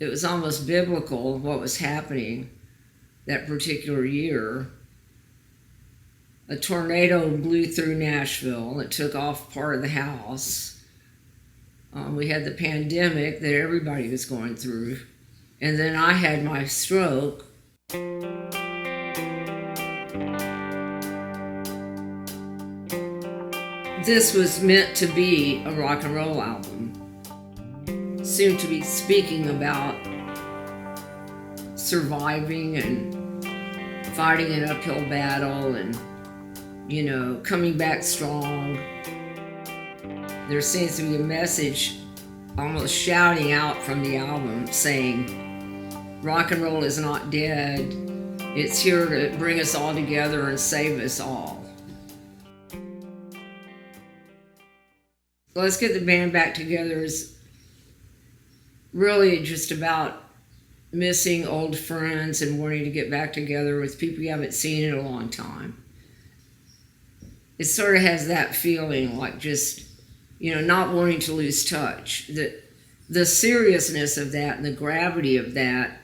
it was almost biblical what was happening that particular year. A tornado blew through Nashville. It took off part of the house. We had the pandemic that everybody was going through. And then I had my stroke. This was meant to be a rock and roll album. Seemed to be speaking about surviving and fighting an uphill battle and, you know, coming back strong. There seems to be a message almost shouting out from the album saying, rock and roll is not dead. It's here to bring us all together and save us all. Let's Get the Band Back Together is really just about missing old friends and wanting to get back together with people you haven't seen in a long time. It sort of has that feeling like just, you know, not wanting to lose touch. The seriousness of that and the gravity of that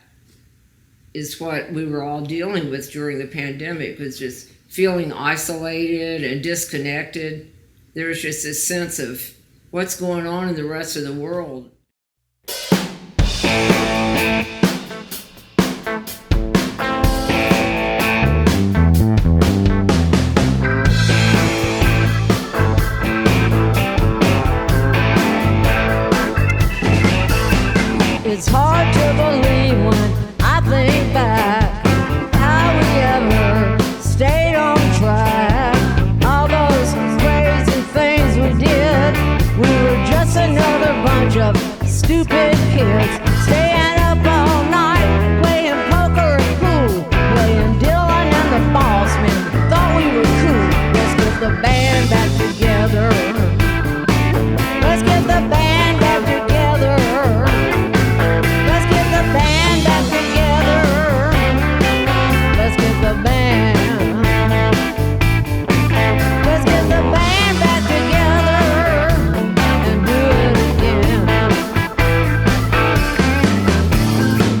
is what we were all dealing with during the pandemic, was just feeling isolated and disconnected. There's just this sense of what's going on in the rest of the world. It's hard to believe when I think back how we ever stayed on track. All those crazy things we did, we were just another bunch of stupid kids, staying up all night, playing poker and pool, playing Dylan and the Bossmen. Thought we were cool. Let's get the band back together. Let's get the band back together. Let's get the band back together. Let's get the band. Let's get the band back together and do it again.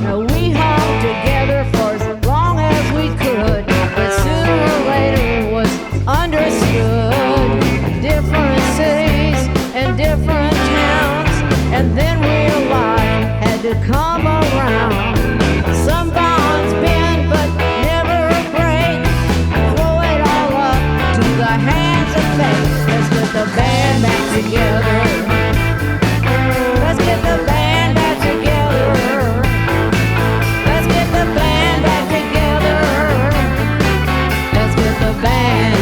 Now we hung together for as long as we could, but sooner or later it was understood. Different cities and different towns, and then real life had to come around. Some bonds bend but never break. Throw it all up to the hands of fate. Let's get the band back together. Let's get the band back together. Let's get the band back together. Let's get the band.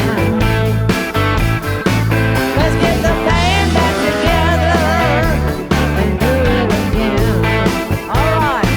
Let's get the band back together and do it again. All right.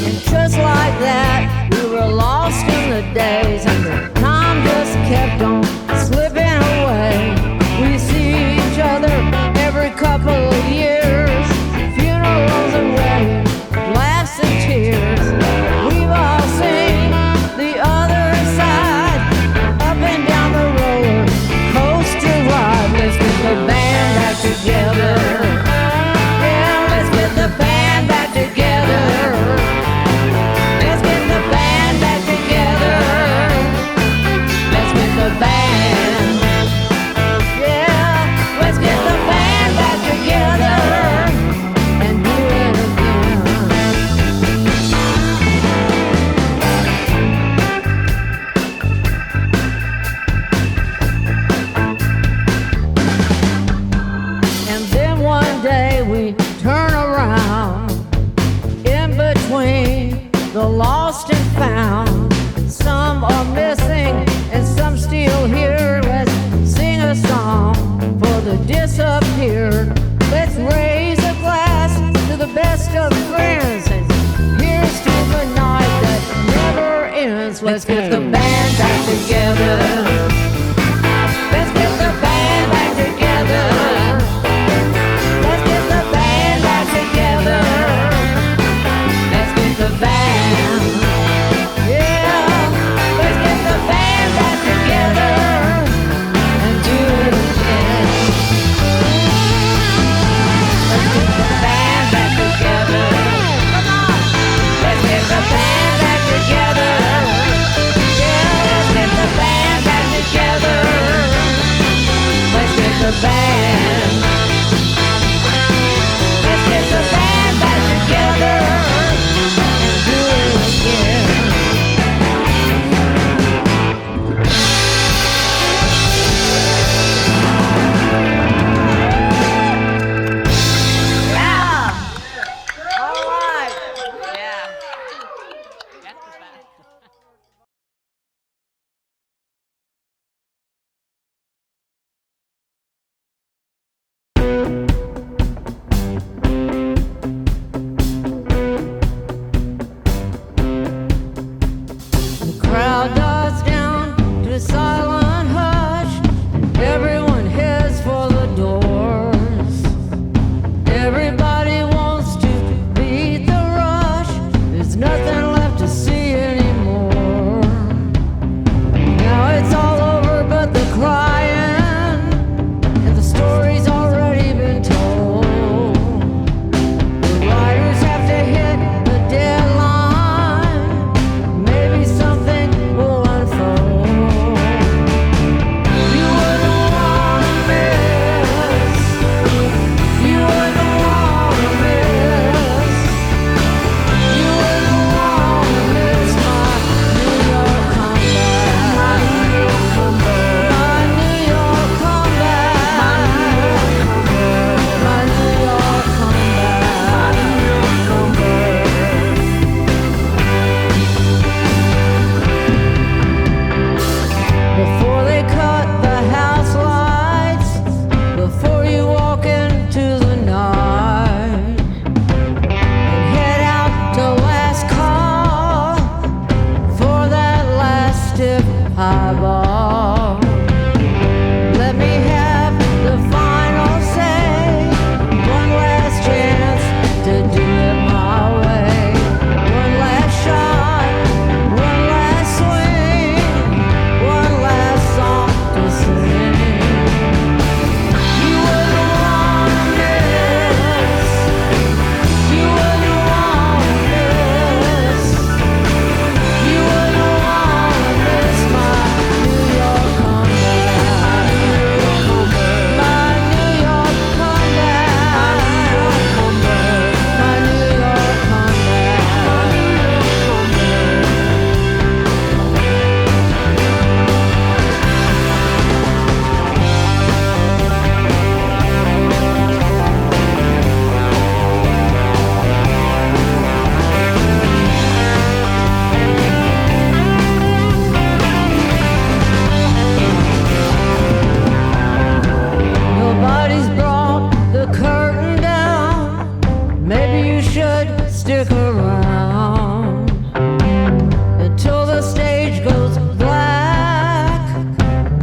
And just like that, we were lost in the days, and the time just kept on slipping away. We see each other every couple of years, funerals and weddings, laughs and tears. We've all seen the other side, up and down the roller coaster ride. Let's get the band back together. Yeah, let's get the band back together. Let's get the band back together. Let's get the band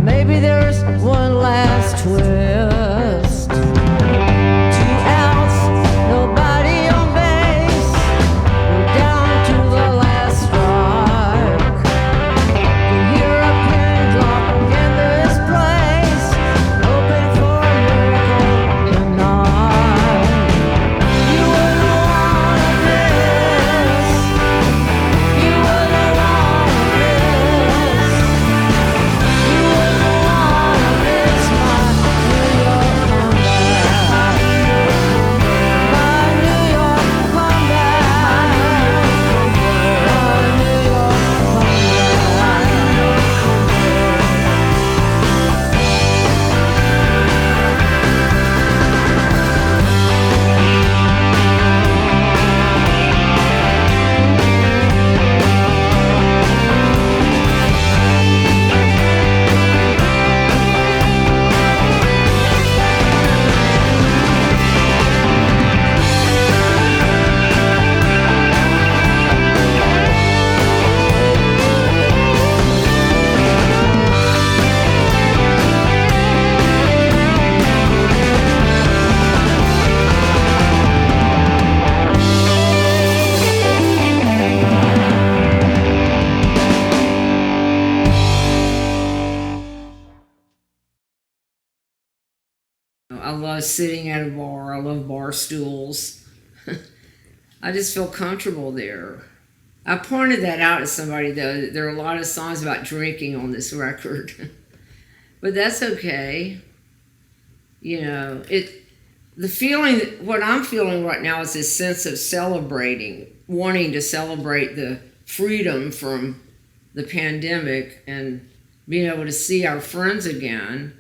Maybe there's one last twist. 2 outs, nobody on base. We're down to the last strike. You hear a pin drop in this place. Hoping for a miracle tonight. You wouldn't wanna miss. You wouldn't wanna miss. You wouldn't wanna miss my New York comeback. My New York comeback. My New York I love sitting at a bar. I love bar stools. I just feel comfortable there. I pointed that out to somebody, though. There are a lot of songs about drinking on this record. But that's okay. You know, the feeling, what I'm feeling right now is this sense of celebrating, wanting to celebrate the freedom from the pandemic and being able to see our friends again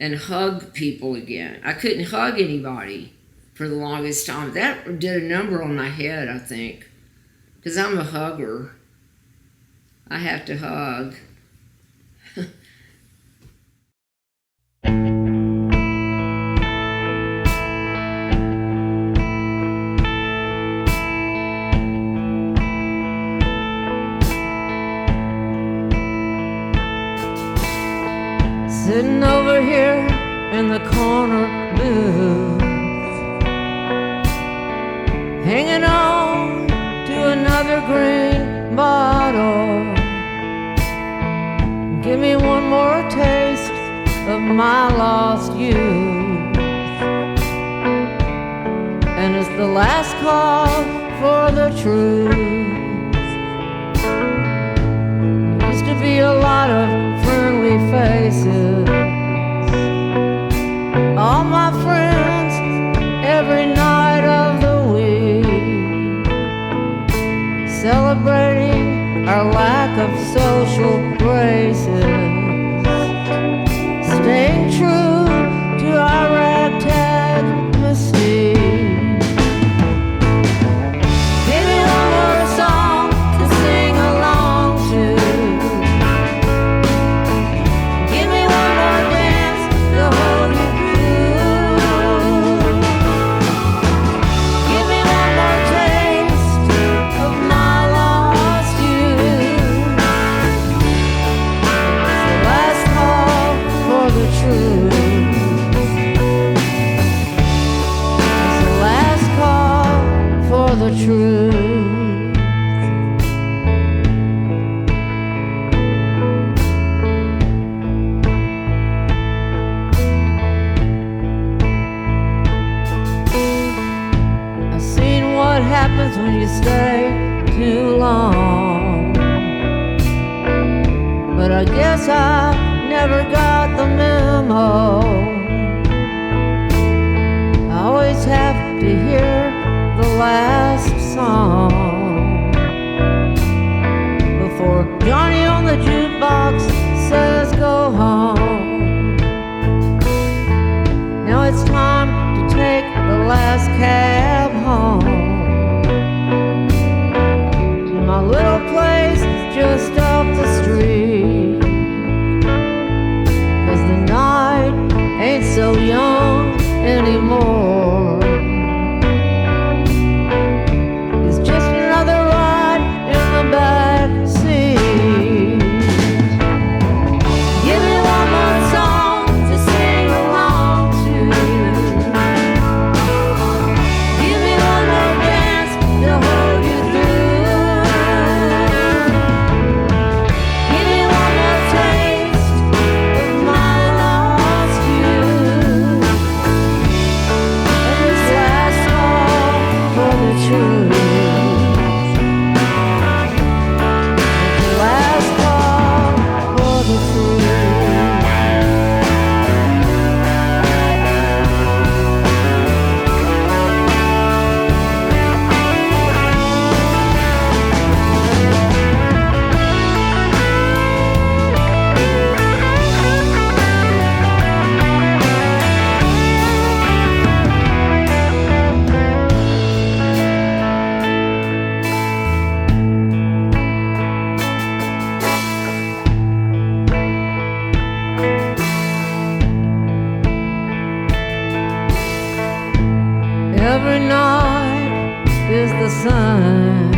and hug people again. I couldn't hug anybody for the longest time. That did a number on my head, I think, because I'm a hugger. I have to hug. Sitting over here in the corner booth, hanging on to another green bottle. Give me one more taste of my lost youth, and it's the last call for the truth. Used to be a lot of friendly faces, all my friends every night of the week, celebrating our lack of social graces, staying true to our ragtag mystique. Give me one more song to sing along to. Give me one more dance to hold you through. Give me one more taste of my lost youth. It's the last call for the truth. It's the last call for the truth. I've seen what happens when you stay too long, but I guess I never got the memo. I always have to hear the last song before Johnny on the jukebox says go home. Now it's time to take the last cab home to my little place just up the street, 'cause the night ain't so young anymore. It's just another ride in the back seat. Give me one the same?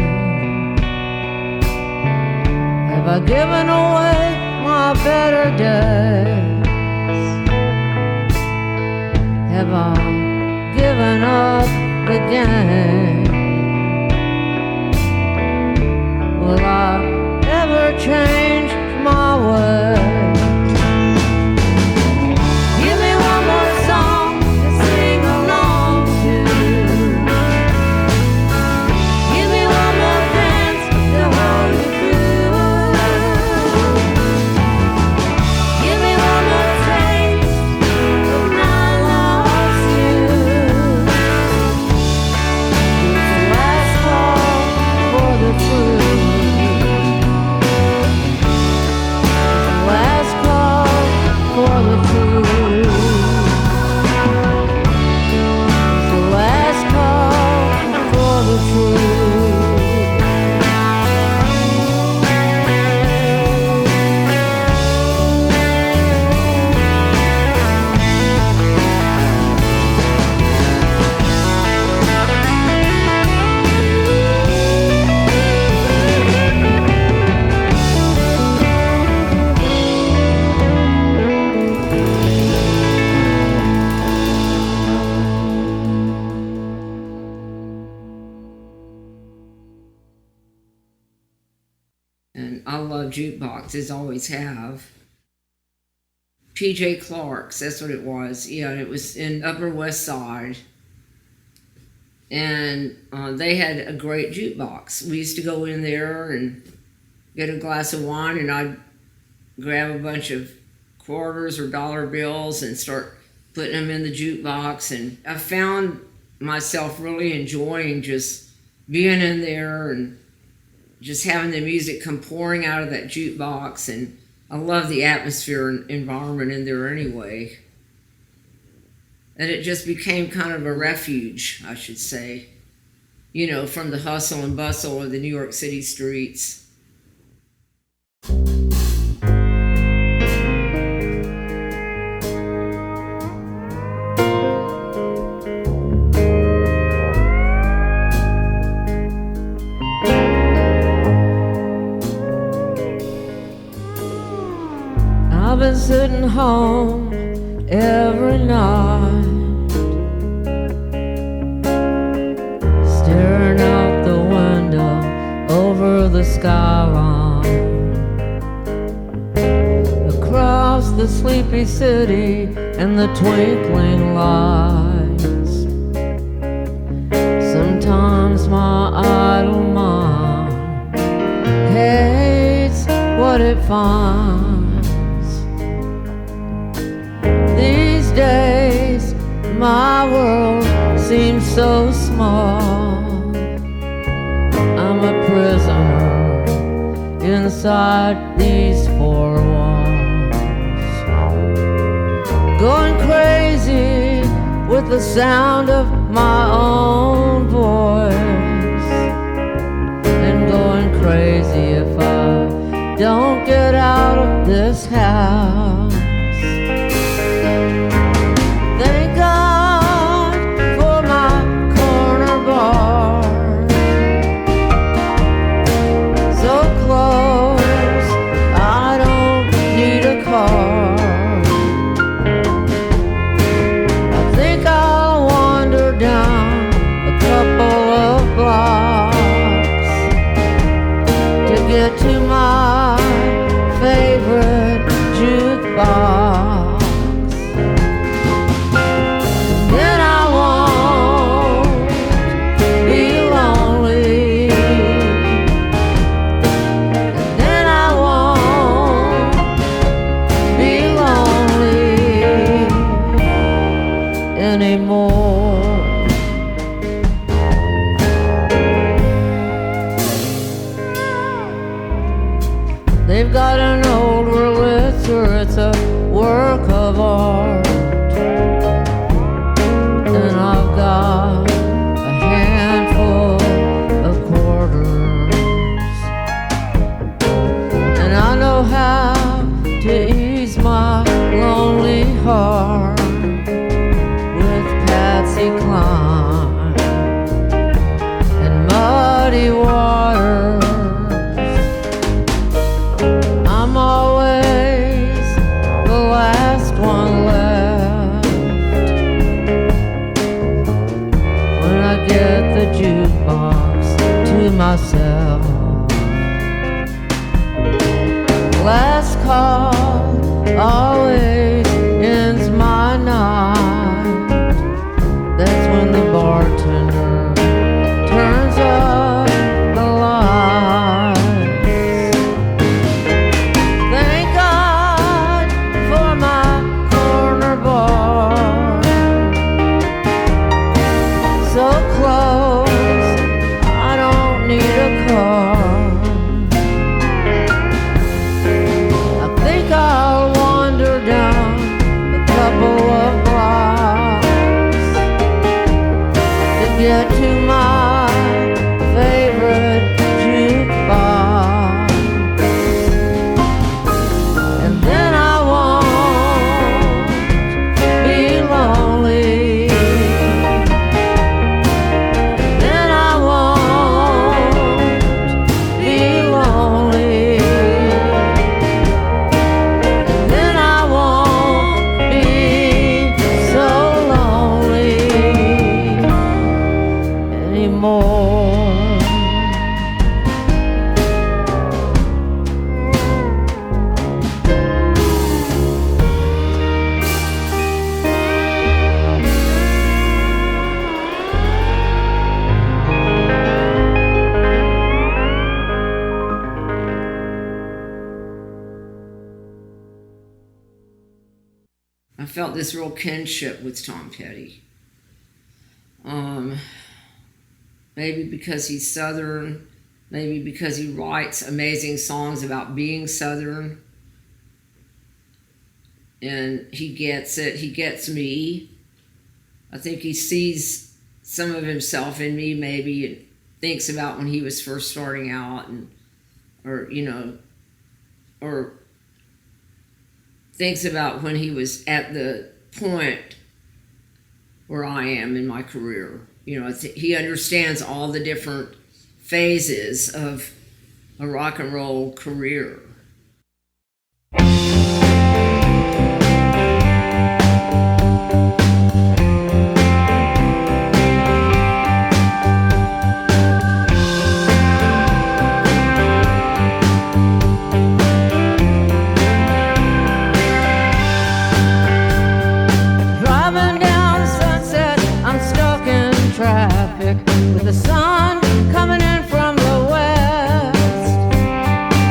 Have I given away my better days? Have I given up the game? Will I ever change my way? Give me one more song to sing along to. Give me one more dance to hold you through. Give me one more taste of when I lost you. It's the last call for the truth. Last call for the truth. The last call for the truth. And I love jukeboxes, always have. PJ Clark's, that's what it was. Yeah, it was in Upper West Side. And they had a great jukebox. We used to go in there and get a glass of wine, and I'd grab a bunch of quarters or dollar bills and start putting them in the jukebox. And I found myself really enjoying just being in there and just having the music come pouring out of that jukebox. And I love the atmosphere and environment in there anyway. And it just became kind of a refuge, I should say, you know, from the hustle and bustle of the New York City streets. I've been sitting home every night, staring out the window over the skyline, across the sleepy city and the twinkling lights. Sometimes my idle mind hates what it finds. These days, my world seems so small. I'm a prisoner inside these four walls, going crazy with the sound of my own voice, and going crazy if I don't get out of this house. Thank God for my corner bar, so close I don't need a car. I think I'll wander down a couple of blocks to get to my favorite jukebox. I felt this real kinship with Tom Petty. Maybe because he's Southern, maybe because he writes amazing songs about being Southern. And he gets it, he gets me. I think he sees some of himself in me, maybe, and thinks about when he was first starting out, and or thinks about when he was at the point where I am in my career. He understands all the different phases of a rock and roll career. With the sun coming in from the west,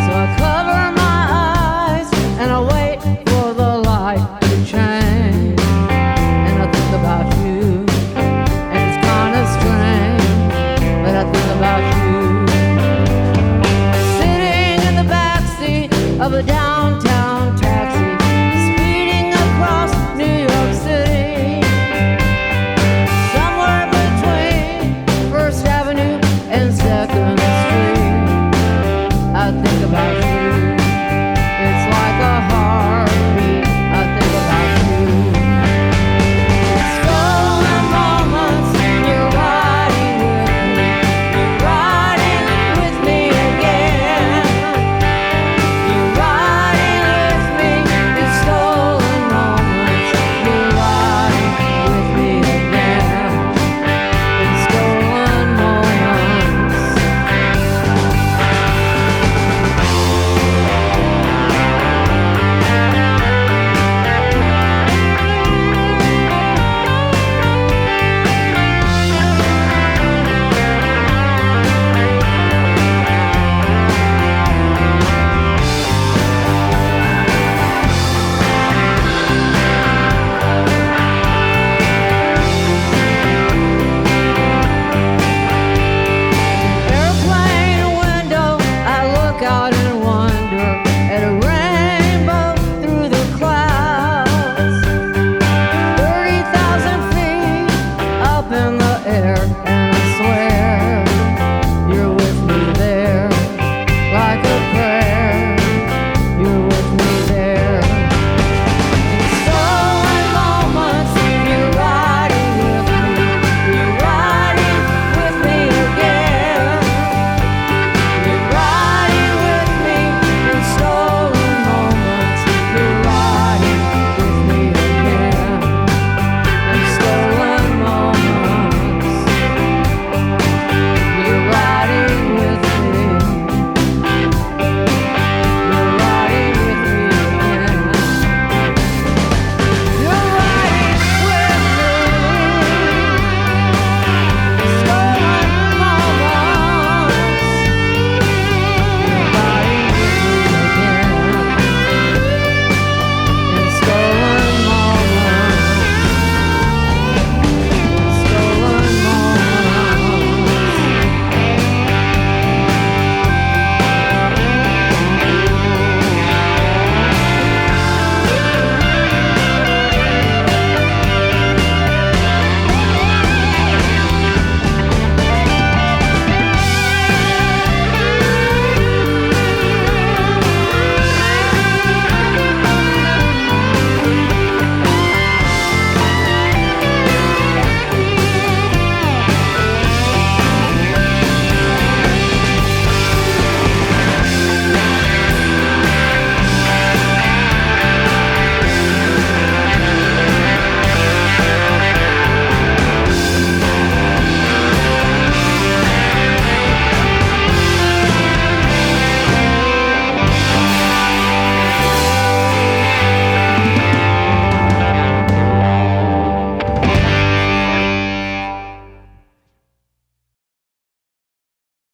so I cover my eyes and I wait for the light to change. And I think about you, and it's kind of strange, but I think about you, sitting in the backseat of a downtown taxi, speeding across New York City. And Second Street, I think about you. It's like a heartbeat. I think about you. Stolen moments, you're riding with me again. You're riding with me. It's stolen moments, you're riding with me again. It's stolen moments. Airplane window, I look out and wonder at a rainbow through the clouds. 30,000 feet up in the air, and I swear you're with me there, like a prayer. You're with me there. In stolen moments, you're riding with me. You're riding with me again. You're riding with me in stolen moments. You're riding with me again in stolen moments. You're riding with me. You're riding with me again. You're riding with me. Stolen moments. You're riding with me again in stolen moments. Stolen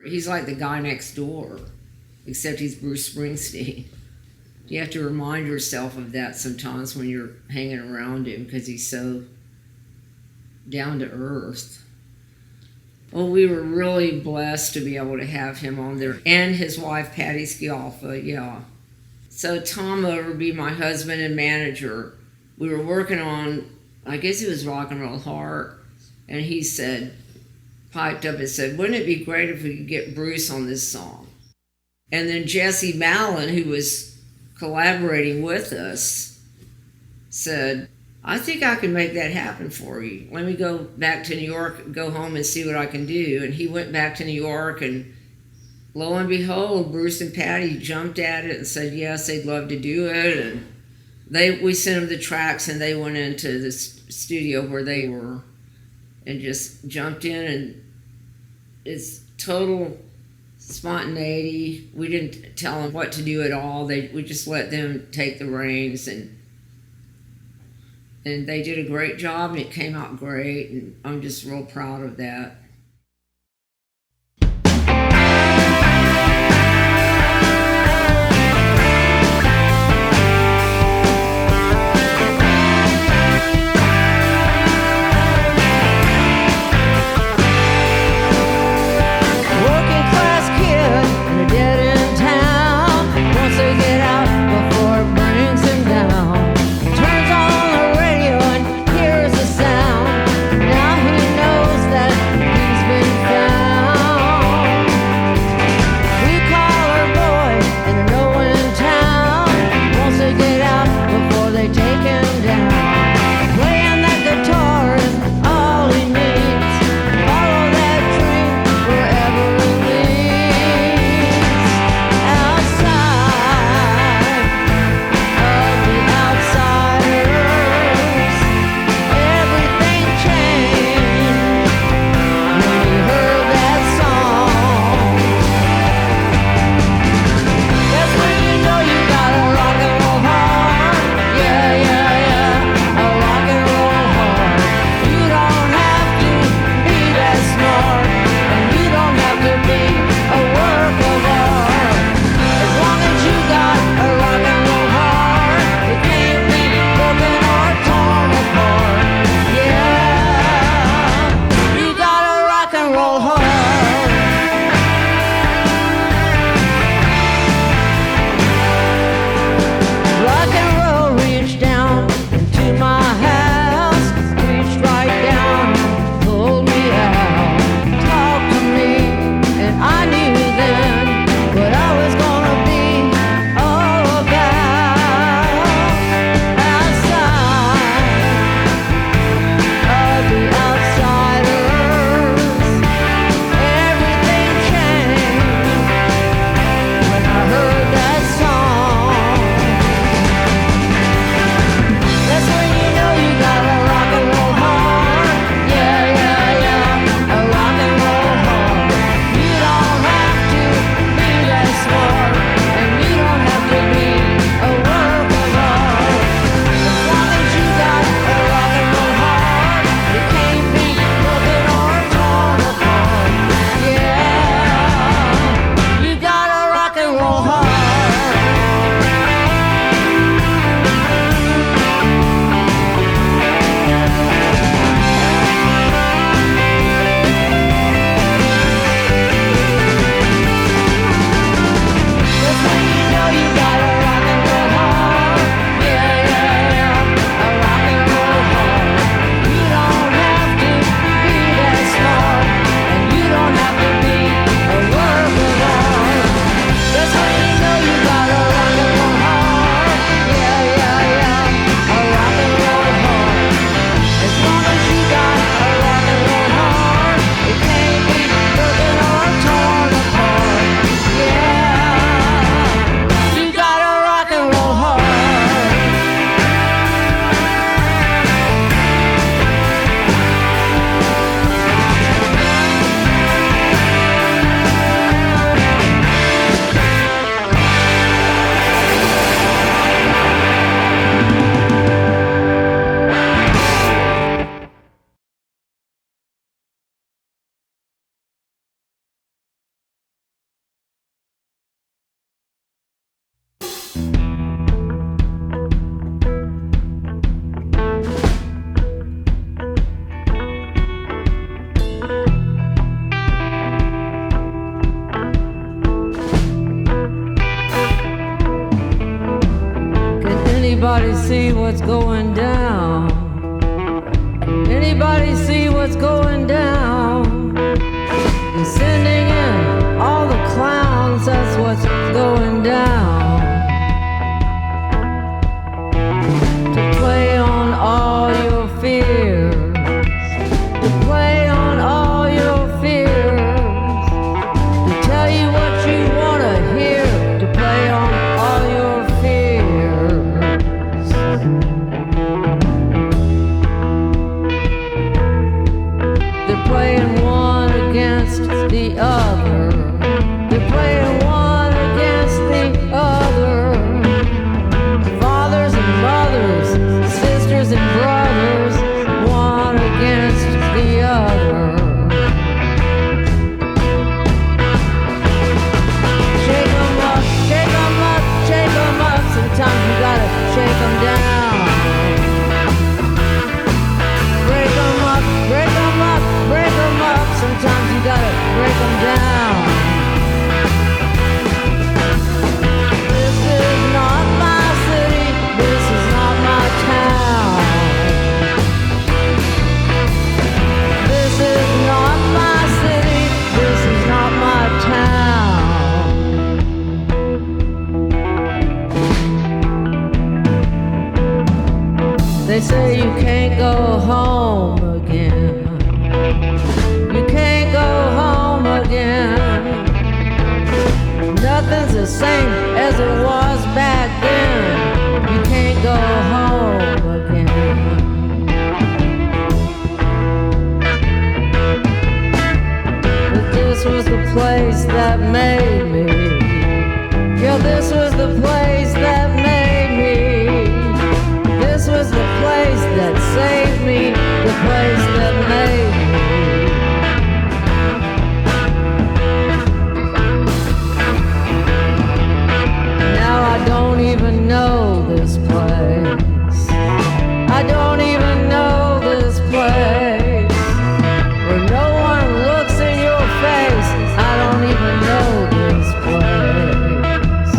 He's like the guy next door, except he's Bruce Springsteen. You have to remind yourself of that sometimes when you're hanging around him, because he's so down to earth. Well, we were really blessed to be able to have him on there, and his wife Patty Scialfa, yeah. So Tom would be my husband and manager. We were working on, I guess it was Rock and Roll Heart, and he said, piped up and said, wouldn't it be great if we could get Bruce on this song? And then Jesse Mallon, who was collaborating with us, said, I think I can make that happen for you. Let me go back to New York, go home and see what I can do. And he went back to New York, and lo and behold, Bruce and Patty jumped at it and said yes, they'd love to do it. And we sent them the tracks, and they went into the studio where they were and just jumped in, and it's total spontaneity. We didn't tell them what to do at all. We just let them take the reins, and they did a great job, and it came out great, and I'm just real proud of that. Turns on the radio and hears the sound. Now he knows that Anybody see what's going down? Anybody see what's going down? They're sending in all the clowns, that's what's going down. To play on all your fears, to play on all your fears, to tell you what you want to hear, to play on all your fears. They're playing one against the other. They're playing one against the other. Fathers and mothers, sisters and brothers, one against the other. Shake 'em up, shake 'em up, shake 'em up. Sometimes you gotta shake 'em down. Break 'em up, break 'em up, break 'em up. Sometimes you gotta break 'em down. This is not my city, this is not my town. This is not my city, this is not my town. They say you can't go home again. You can't go home again. Nothing's the same as it was back then. You can't go home again. But this was the place that made me. Yeah, this was the place that made me. This was the place that saved me, the place that made me. Now I don't even know this place. I don't even know this place. Where no one looks in your face. I don't even know this place.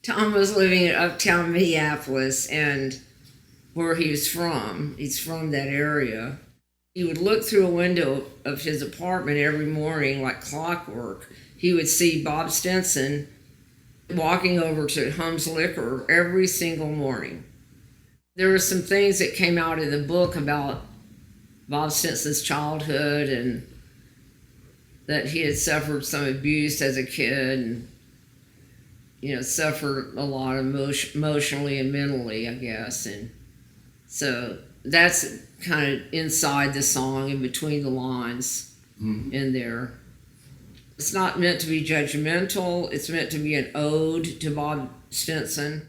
Tom was living in uptown Minneapolis, and where he's from that area. He would look through a window of his apartment every morning like clockwork. He would see Bob Stinson walking over to Hum's Liquor every single morning. There were some things that came out in the book about Bob Stinson's childhood and that he had suffered some abuse as a kid and, suffered a lot emotionally and mentally, I guess. And so that's kind of inside the song and between the lines in there. It's not meant to be judgmental. It's meant to be an ode to Bob Stinson.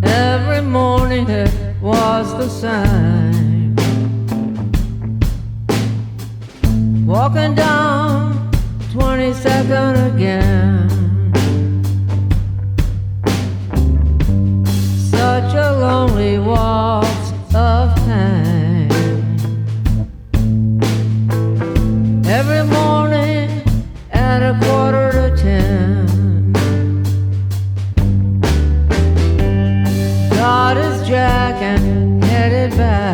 Every morning it was the same. Walking down 22nd again. Such a lonely waltz of pain. Every morning at 9:45. Got his jack and headed back.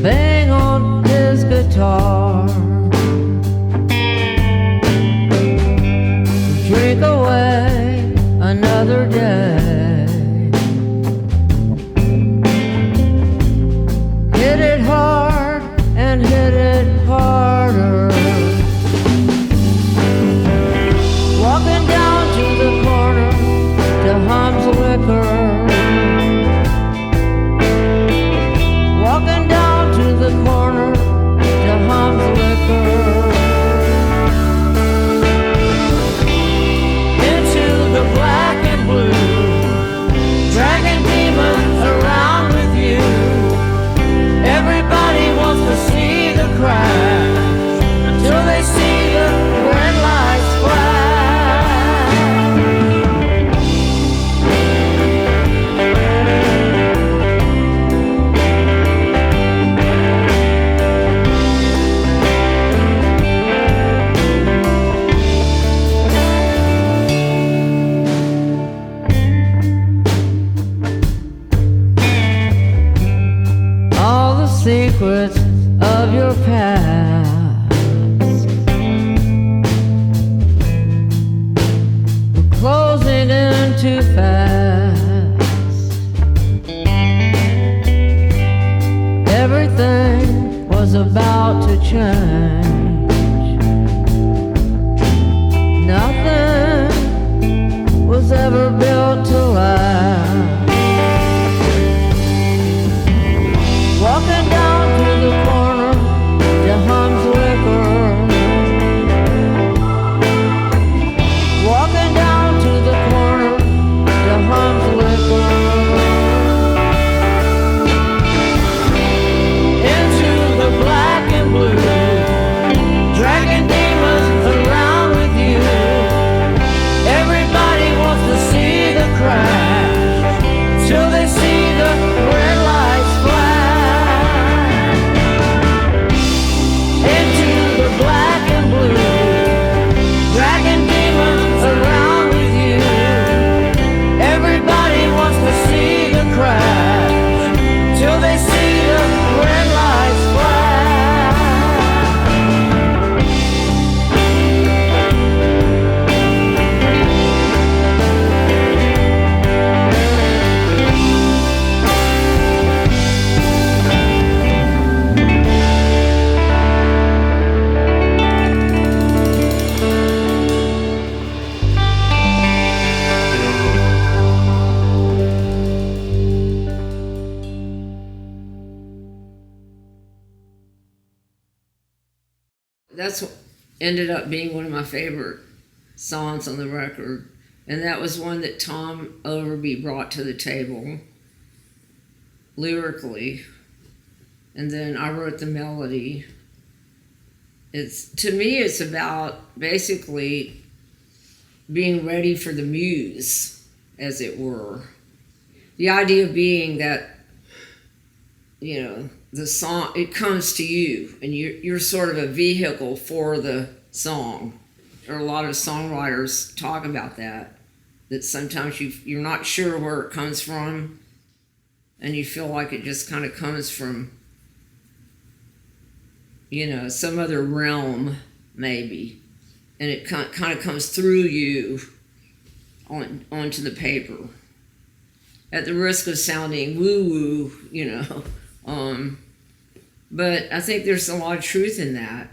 Bang on his guitar, drink away another day. Hit it hard and hit it harder. Walking down to the corner to Hum's Liquor. Walking down to the corner to Hum's Liquor. Into the black and blue, dragging demons around with you. Everybody wants to see the crash until they see the red lights flash. Secrets of your past, closing in too fast. Everything was about to change. Nothing was ever built to last. Walking down to the corner to Hum's Liquor. Walking down to the corner to Hum's Liquor. Into the black and blue, dragging demons around with you. Everybody wants to see the crash till they see the red lights flash. Black and blue, dragging demons around with you. Everybody wants to see the crash till they see the red lights flash. That's what ended up being one of my favorite songs on the record. And that was one that Tom Overby brought to the table lyrically. And then I wrote the melody. to me, it's about basically being ready for the muse, as it were. The idea being that, you know, the song, it comes to you, and you're sort of a vehicle for the song. Or a lot of songwriters talk about that sometimes you're not sure where it comes from, and you feel like it just kind of comes from, you know, some other realm, maybe. And it kind of comes through you onto the paper. At the risk of sounding woo-woo, you know. But I think there's a lot of truth in that.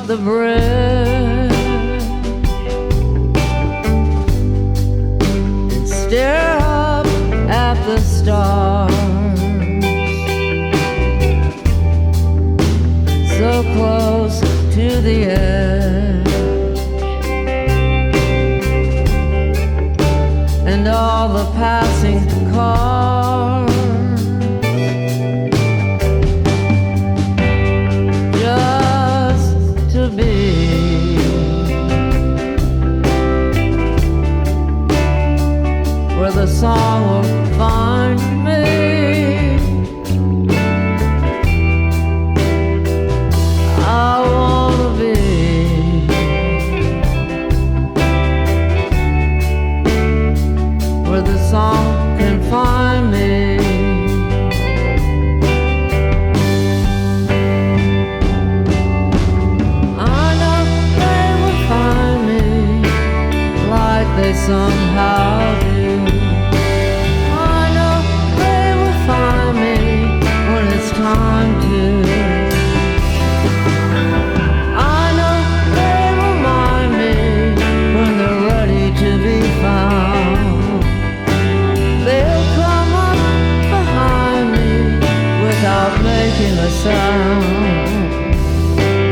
The bridge and stare up at the stars, so close to the edge, and all the passing cars where the song will find me. I wanna be where the song can find me. I know they will find me like they somehow do. Time to. I know they remind me when they're ready to be found. They'll come up behind me without making a sound,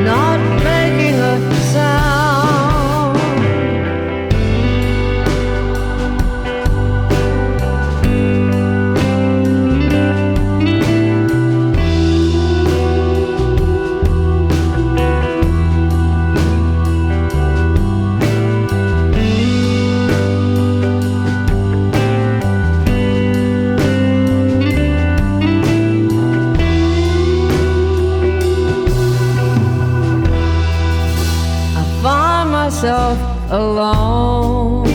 not making a sound. Alone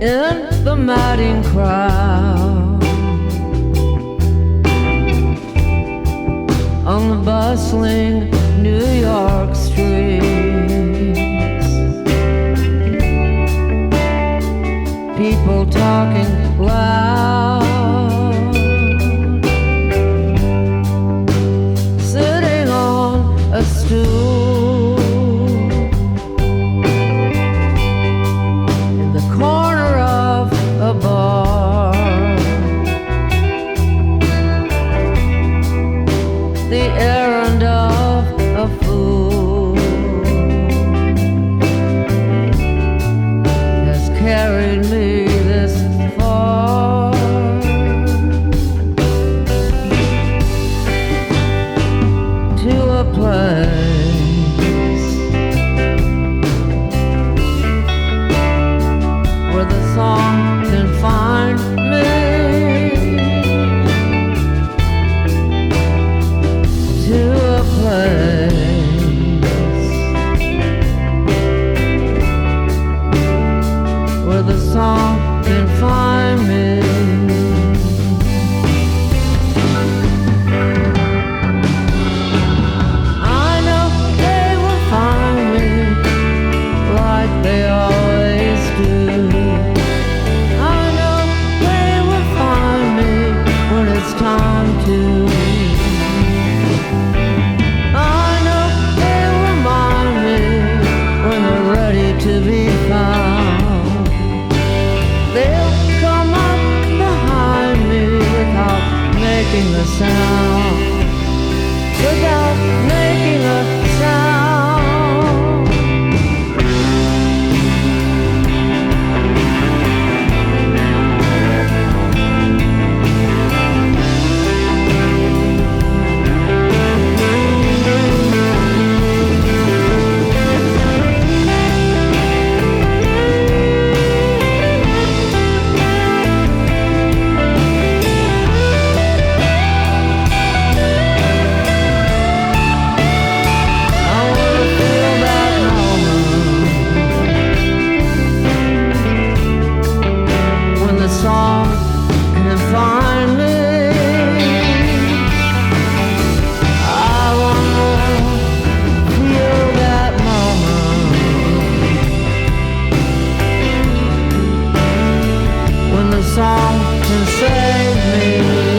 in the madding crowd, on the bustling New York streets, people talking loud, sitting on a stool in the corner of a bar. time to. I know they'll remind me when they're ready to be found. They'll come up behind me without making a sound. Without making a sound. Song can save me. Away.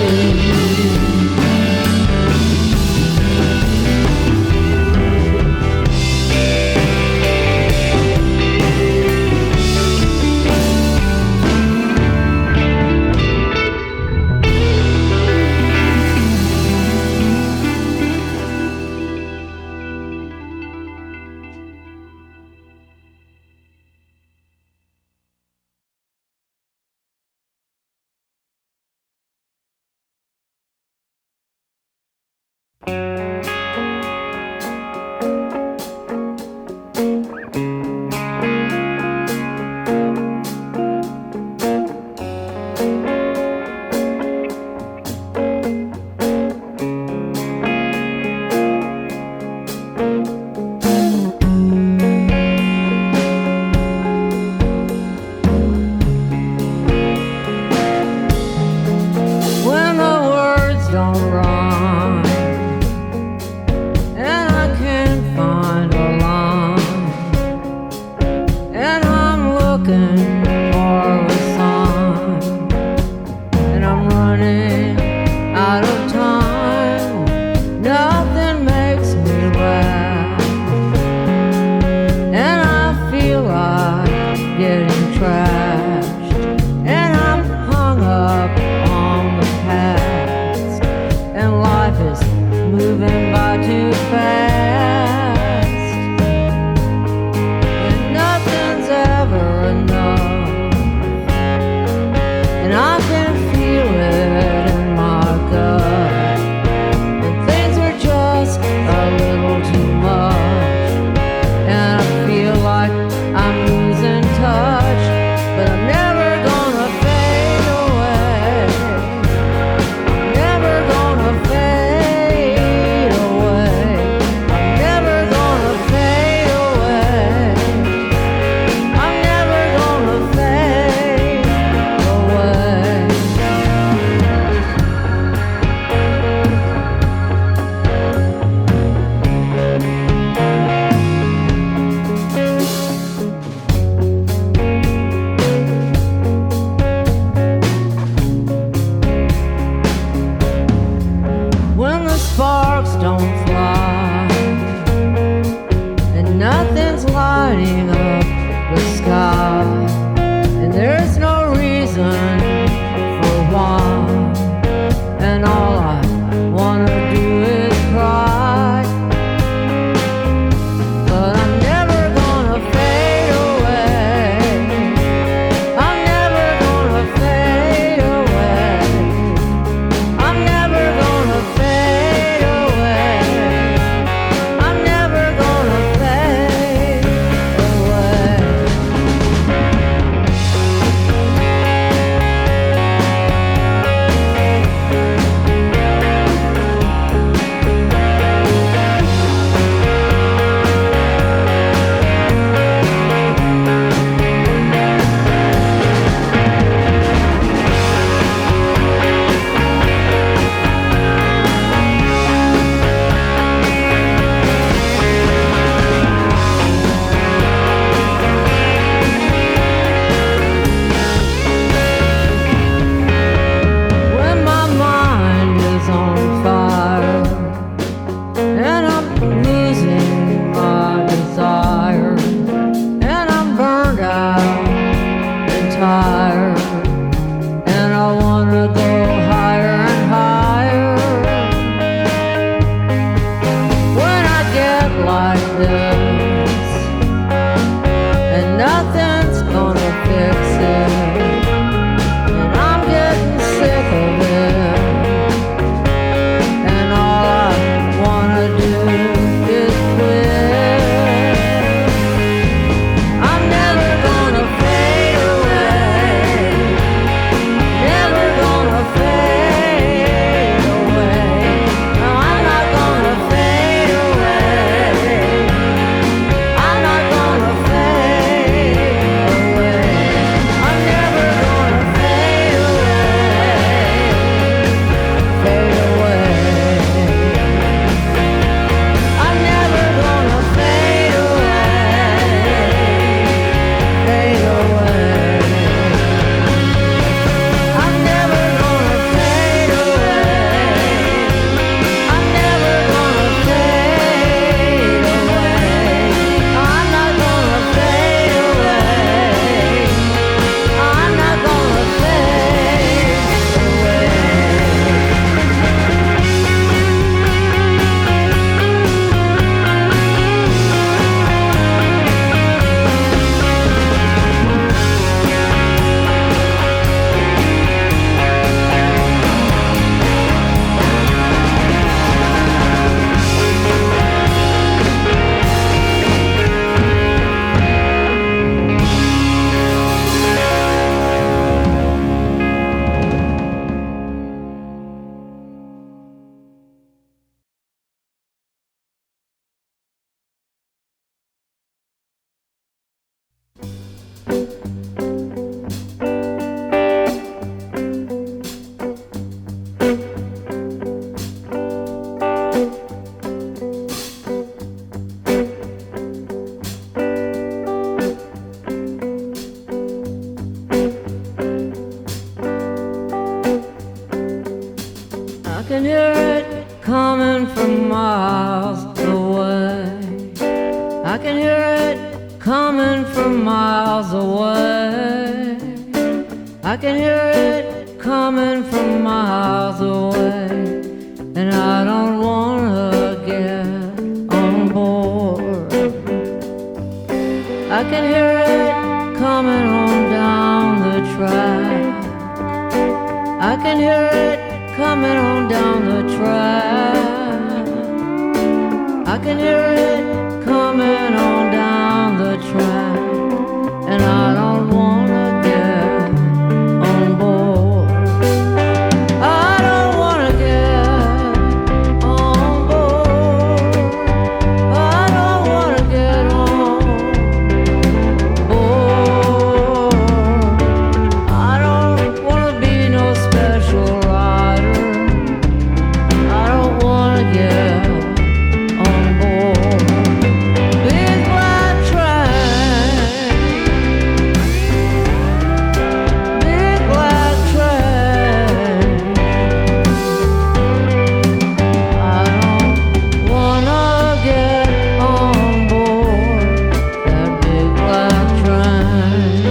I can hear it coming from miles away. I can hear it coming from miles away. I can hear it coming from miles away. And I don't wanna get on board. I can hear it coming on down the track. I can hear it coming on down the track. I can hear it coming on down the track. And I don't wanna get on board. I don't wanna get on board. I don't wanna get on board. I don't wanna be no special rider. I don't wanna get on board. Big black train. Big black train. I don't wanna get on board that big black train.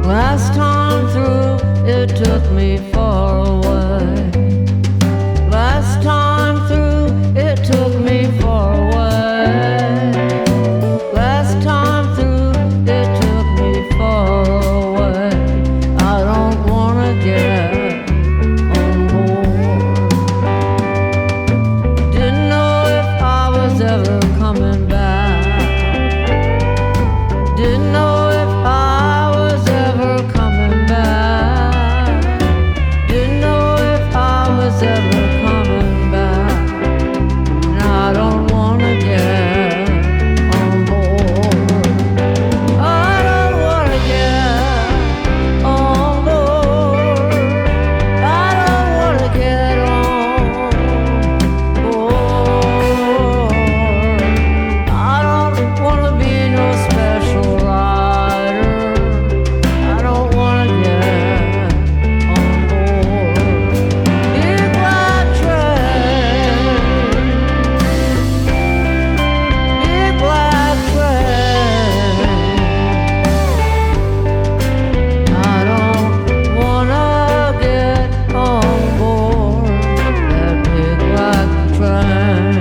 Last time through, it took me far away. Last time through, it took me far away. Last time through, it took me far away. I don't wanna get on board. Didn't know if I was ever coming back. Didn't know if I was ever coming back. Didn't know if I was ever coming back. And I don't wanna get on board. I don't wanna get on board. I don't wanna get on board. I don't wanna be no special rider. I don't wanna get on board. Big black train. Big black train. I don't wanna get on board that big black train.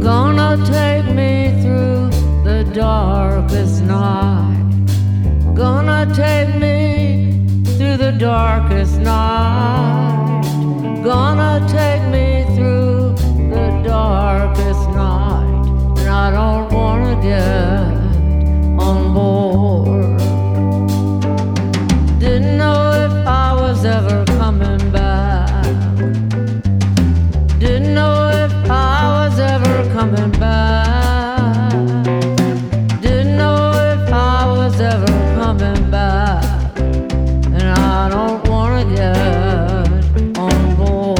Gonna take me through the darkest night. Gonna take me through the darkest night. Gonna take me through the darkest night. And I don't wanna get on board. Didn't know if I was ever coming back. Didn't know if I was ever coming back. Didn't know if I was ever coming back. And I don't wanna get on board.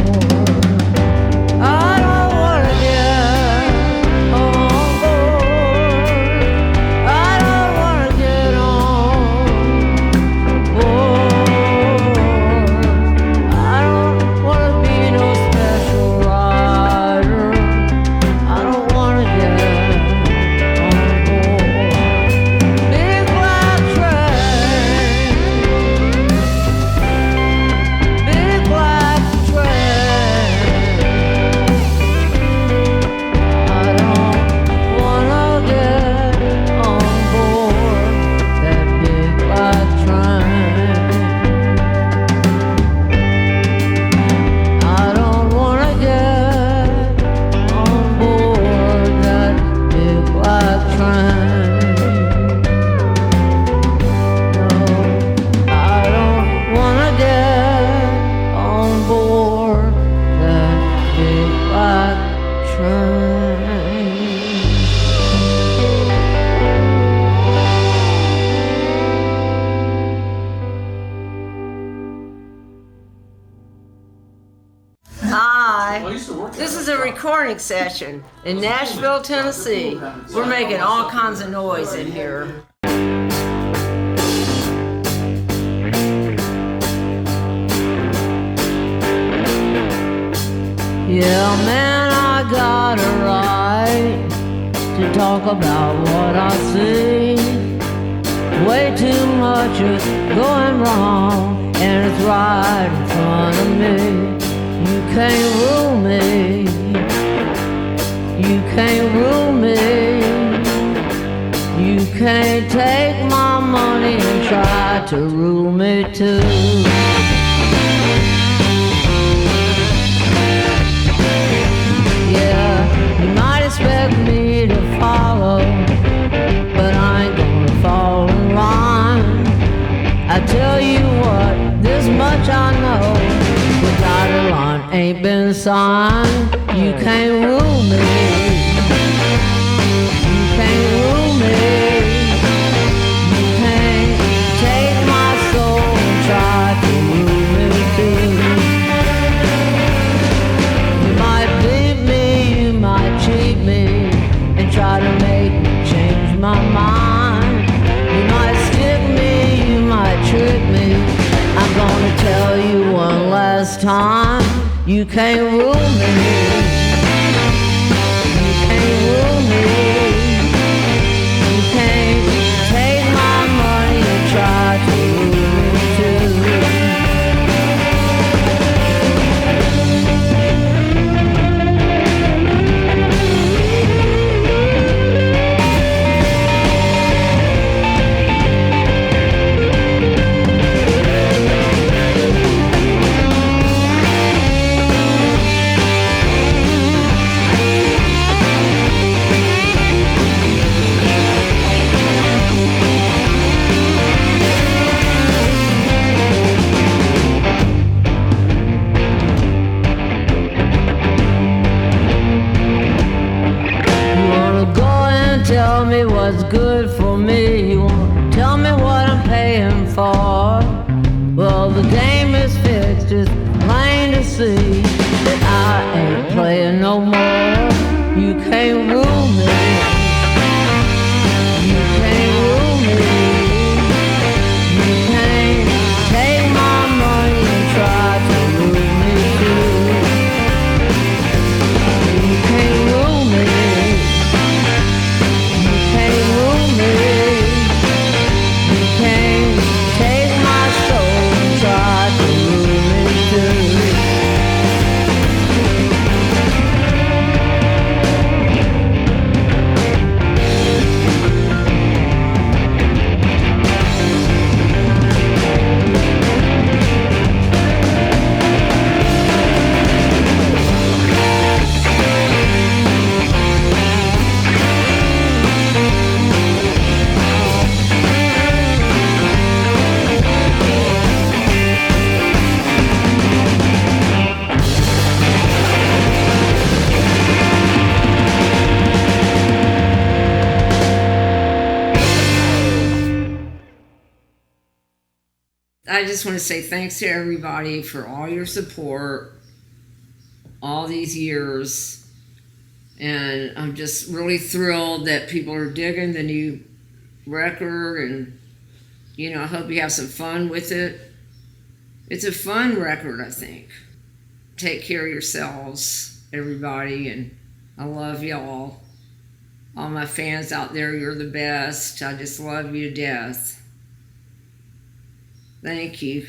Hi. This is a recording session in Nashville, Tennessee. We're making all kinds of noise in here. Yeah, man, I got a right to talk about what I see. Way too much is going wrong, and it's right in front of me. You can't rule me. You can't rule me. You can't take my money and try to rule me too. Yeah, you might expect me to follow, but I ain't gonna fall in line. I tell you what, this much I know, the dotted line ain't been signed. You can't rule me. You can't rule me. You can't take my soul and try to rule me too. You might beat me, you might cheat me, and try to make me change my mind. You might stick me, you might trick me. I'm gonna tell you one last time, you can't rule me. You can't rule me. You can't take my money and try to rule me too. Tell me what's good for me. You won't tell me what I'm paying for. Well, the game is fixed, it's plain to see that I ain't playing no more. You can't rule me. You can't rule me. You can't take my money and try to rule me too. You can't rule me. I just want to say thanks to everybody for all your support all these years. And I'm just really thrilled that people are digging the new record. And, you know, I hope you have some fun with it. It's a fun record, I think. Take care of yourselves, everybody. And I love y'all. All my fans out there, you're the best. I just love you to death. Thank you.